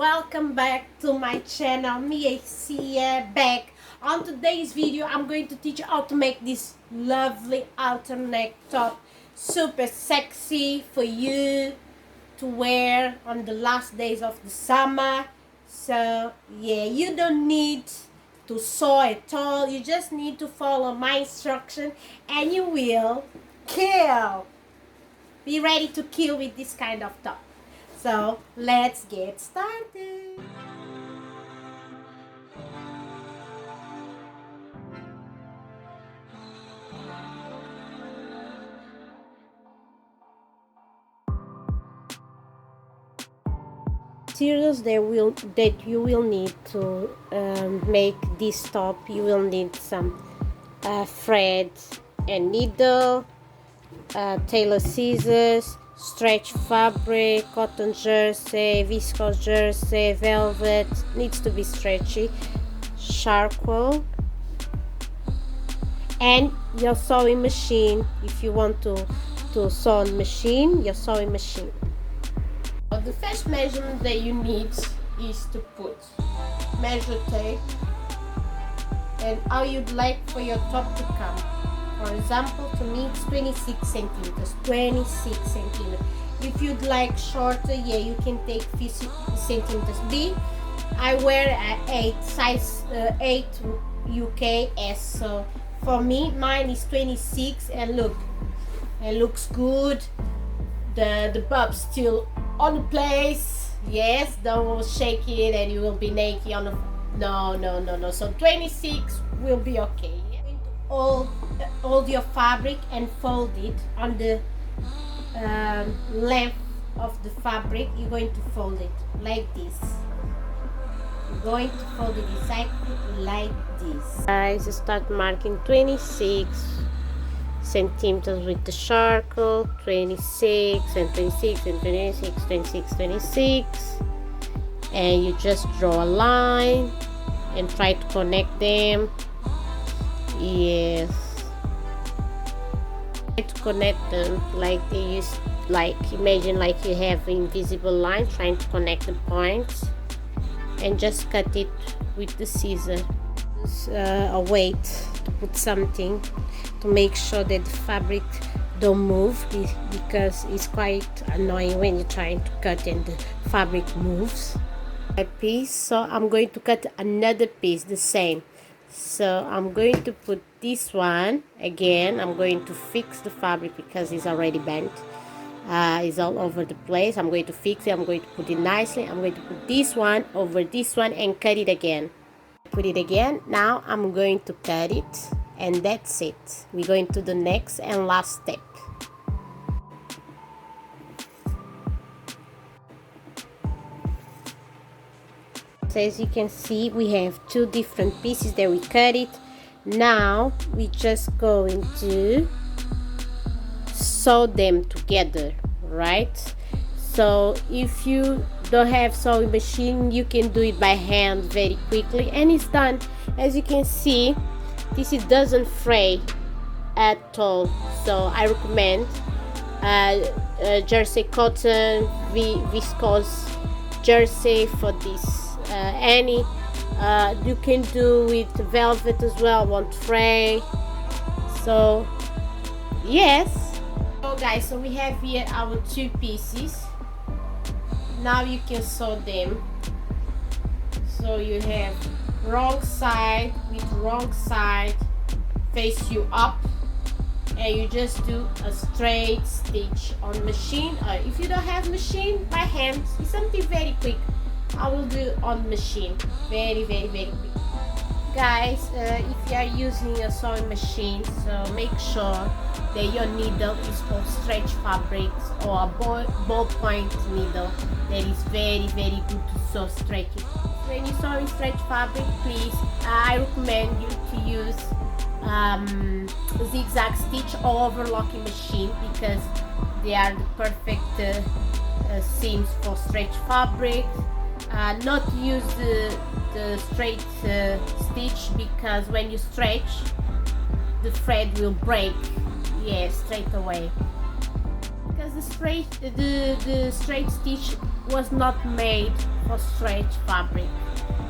welcome back to my channel. Me here back. On today's video I'm going to teach you how to make this lovely halter neck top, super sexy for you to wear on the last days of the summer. So yeah, you don't need to sew at all, you just need to follow my instruction and you will kill. Be ready to kill with this kind of top. So let's get started. Materials that you will need to make this top. You will need some thread and needle, tailor scissors, stretch fabric, cotton jersey, viscose jersey, velvet, needs to be stretchy, charcoal, and your sewing machine if you want to sew on machine, your sewing machine. The first measurement that you need is to put measure tape and how you'd like for your top to come. For example, to me it's 26 centimeters. 26 centimeters. If you'd like shorter, yeah, you can take 50 centimeters. I wear a size 8 UK S, so for me mine is 26, and look, it looks good. The bob's still on the place. Yes, don't shake it and you will be naked on the no. So 26 will be okay. Hold your fabric and fold it on the length of the fabric. You're going to fold it like this. You're going to fold it exactly like this. Guys, start marking 26 centimeters with the charcoal, 26 and 26 and 26, 26, 26, and you just draw a line and try to connect them. Yes, try to connect them like they used, like imagine like you have invisible line, trying to connect the points, and just cut it with the scissor. A weight to put something to make sure that the fabric don't move, because it's quite annoying when you're trying to cut and the fabric moves. A piece, so I'm going to cut another piece the same. So I'm going to put this one again. I'm going to fix the fabric because it's already bent. It's all over the place. I'm going to fix it. I'm going to put it nicely. I'm going to put this one over this one and cut it again. Put it again. Now I'm going to cut it, and that's it. We're going to the next and last step. So as you can see, we have two different pieces that we cut it. Now we're just going to sew them together, right? So if you don't have sewing machine, you can do it by hand very quickly, and it's done. As you can see, this doesn't fray at all. So I recommend jersey cotton, viscose jersey for this. Any you can do with velvet as well, won't fray. So yes. So guys, so we have here our two pieces. Now you can sew them. So you have wrong side with wrong side face you up, and you just do a straight stitch on machine. If you don't have machine, by hand, it's something very quick. I will do on machine, very quick. Guys, if you are using a sewing machine, so make sure that your needle is for stretch fabrics or a ballpoint needle. That is very good to sew stretchy. When you're sewing stretch fabric, please, I recommend you to use zigzag stitch or overlocking machine, because they are the perfect seams for stretch fabric. Not use the straight stitch, because when you stretch, the thread will break, yeah, straight away. Because the straight stitch was not made for stretch fabric,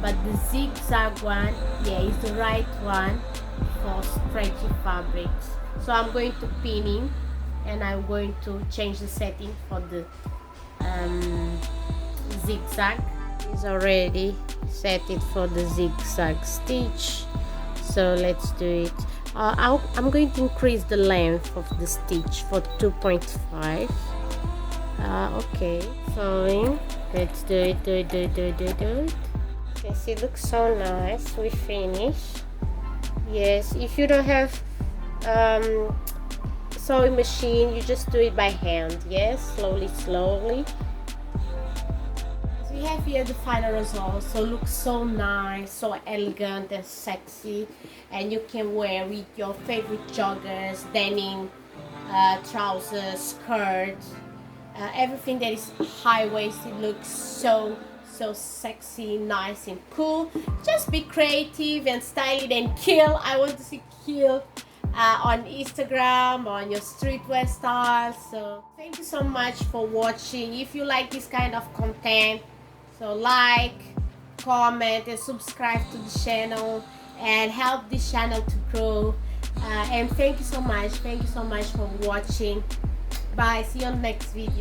but the zigzag one, yeah, is the right one for stretchy fabrics. So I'm going to pinning, and I'm going to change the setting for the zigzag. Is already set it for the zigzag stitch, so let's do it. I'm going to increase the length of the stitch for 2.5. Okay, sewing. Let's do it, do it. Okay, see, it looks so nice. We finish. Yes, if you don't have sewing machine, you just do it by hand. Yes, slowly. So we have here the final result. So looks so nice, so elegant and sexy, and you can wear with your favorite joggers, denim, trousers, skirts, everything that is high-waisted looks so sexy, nice and cool. Just be creative and style it and kill. I want to see kill on Instagram, on your streetwear style. So thank you so much for watching. If you like this kind of content, so like, comment and subscribe to the channel and help this channel to grow. And thank you so much for watching. Bye, see you on the next video.